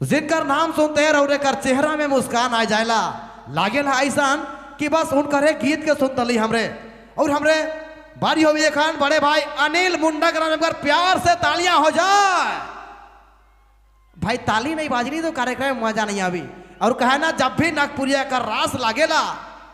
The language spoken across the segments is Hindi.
जिनकर नाम सुनते हैं रौरे कर चेहरा में मुस्कान आ जाएला लागेला ऐसा कि बस उनकर गीत के सुनतली हमरे और हमरे बारी हो खान बड़े भाई अनिल मुंडा का प्यार से तालियां हो जाए। भाई ताली नहीं बाजनी तो कार्यक्रम में मजा नहीं आवी। और कहे ना जब भी नागपुरिया का रास लागेला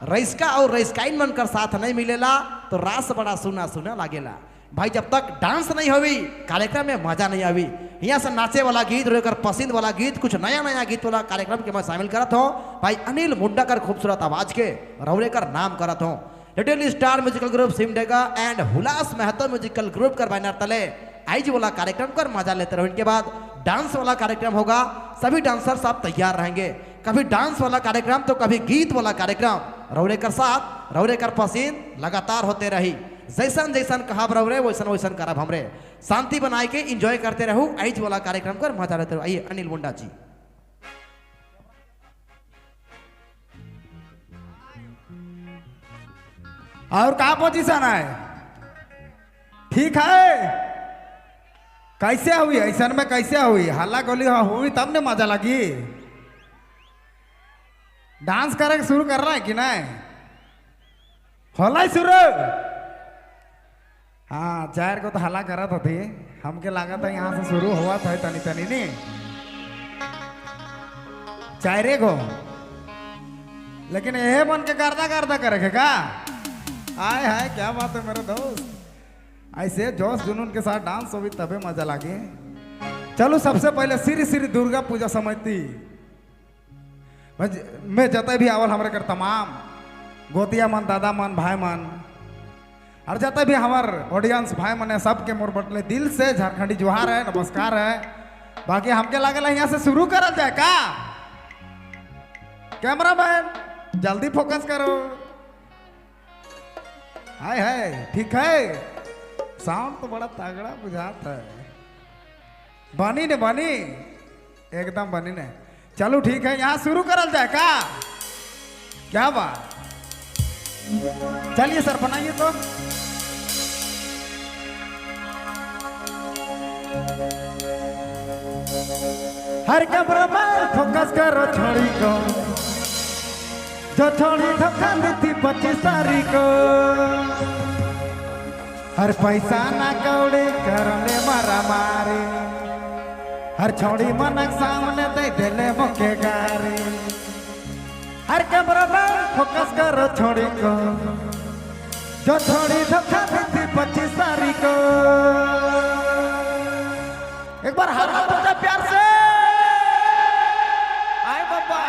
रईसका और रईसकाइन मन कर साथ नहीं मिलेला तो रास बड़ा सुना सुना लागेला। भाई जब तक डांस नहीं होवी कार्यक्रम में मजा नहीं आवी। यहाँ से नाचे वाला गीत रोकर पसंद वाला गीत कुछ नया नया गीत वाला कार्यक्रम के मैं शामिल करत हूँ। भाई अनिल मुंडा कर खूबसूरत आवाज के रौरे कर नाम करत हूँ। Little star musical group Simdega and Hulas Mahto musical group कर बैनर तले आइज वाला कार्यक्रम कर मजा लेते रहो। इनके बाद डांस वाला कार्यक्रम होगा। सभी डांसर सब तैयार रहेंगे। कभी डांस वाला कार्यक्रम तो कभी गीत वाला कार्यक्रम रौरे कर साथ रौरे कर पसंद लगातार होते रही। जैसन जैसन कहा रौरे वैसन वैसन करब हमरे। शांति बनाए के इंजॉय करते रहू। आइज वाला कार्यक्रम कर मजा लेते रहो। आइए अनिल मुंडा जी। और कहा पोजीशन है? ठीक है। कैसे हुई ऐसा में कैसे हुई? हल्ला गोली हुई तब ने मजा लगी। डांस करे शुरू कर रहा है कि नहीं? होला शुरू। हाँ चार को तो हल्ला करा था थी। हमके लगा था यहाँ से शुरू हुआ था तनी तनी नहीं चारे को। लेकिन यह बन के करदा करदा करे का? आय हाय क्या बात है मेरे दोस्त। ऐसे जोश जुनून के साथ डांस हो भी तबे मजा लगे। चलो सबसे पहले श्री श्री दुर्गा पूजा समिति मैं जते भी आवल हमारे कर तमाम गोतिया मन दादा मन भाई मन और जते भी हमार ऑडियंस भाई मन है सबके मोर बटले दिल से झारखंडी जोहार है नमस्कार है। बाकी हमके लागल यहाँ से शुरू करल जाए का? कैमरा मैन जल्दी फोकस करो। हाय हाय ठीक है। साउंड तो बड़ा तगड़ा बुझाता है। बनी ने बनी एकदम बनी ने। चलो ठीक है यहाँ शुरू करल जाए का? क्या बात। चलिए सर बनाइए तो। हर कैमरा में फोकस करो छोड़ी को जो छोड़ी धोखा देती 25 तारीख को। हर पैसा ना कौड़ी करने मारा मारे हर छोड़ी मनक सामने दे दिले मुके गारी। हर कैमरा में फोकस करो छोड़ी को जो छोड़ी धोखा देती 25 तारीख को। एक बार हाथ तो जा प्यार से। आए बाबा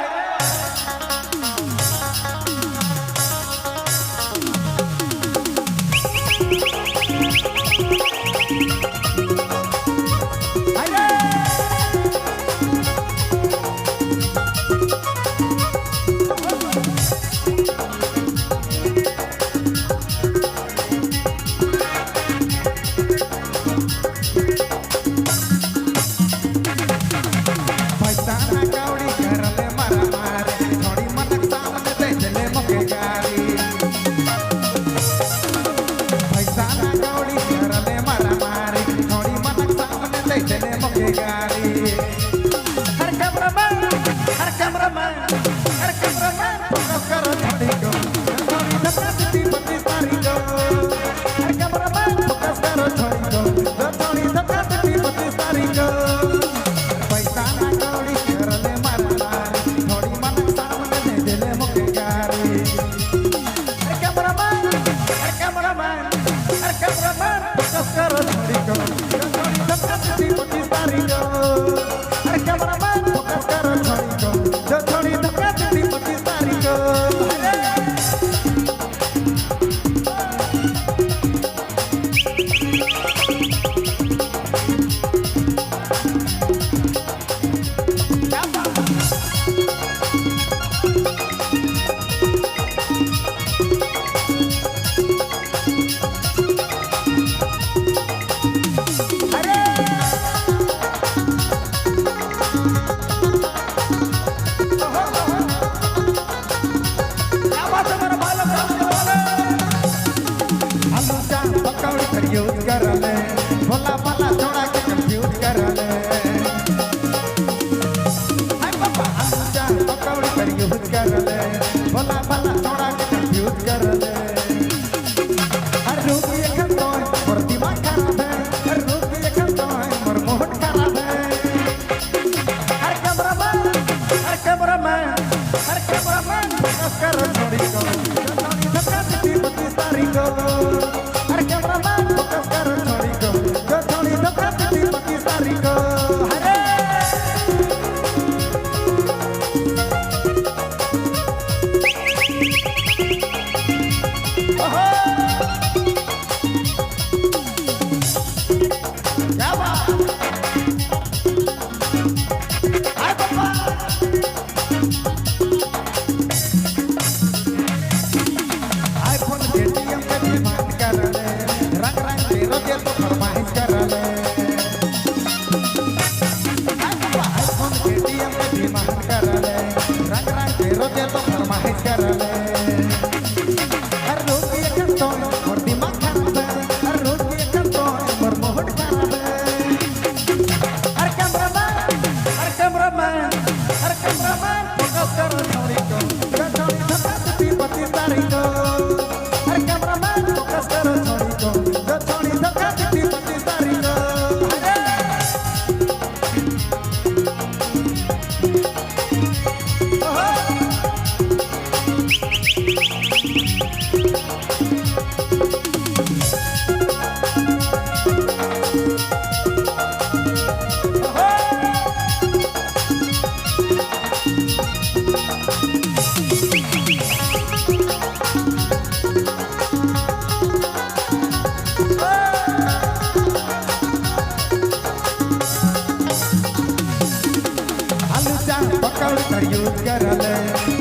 फिल्टर यूज करले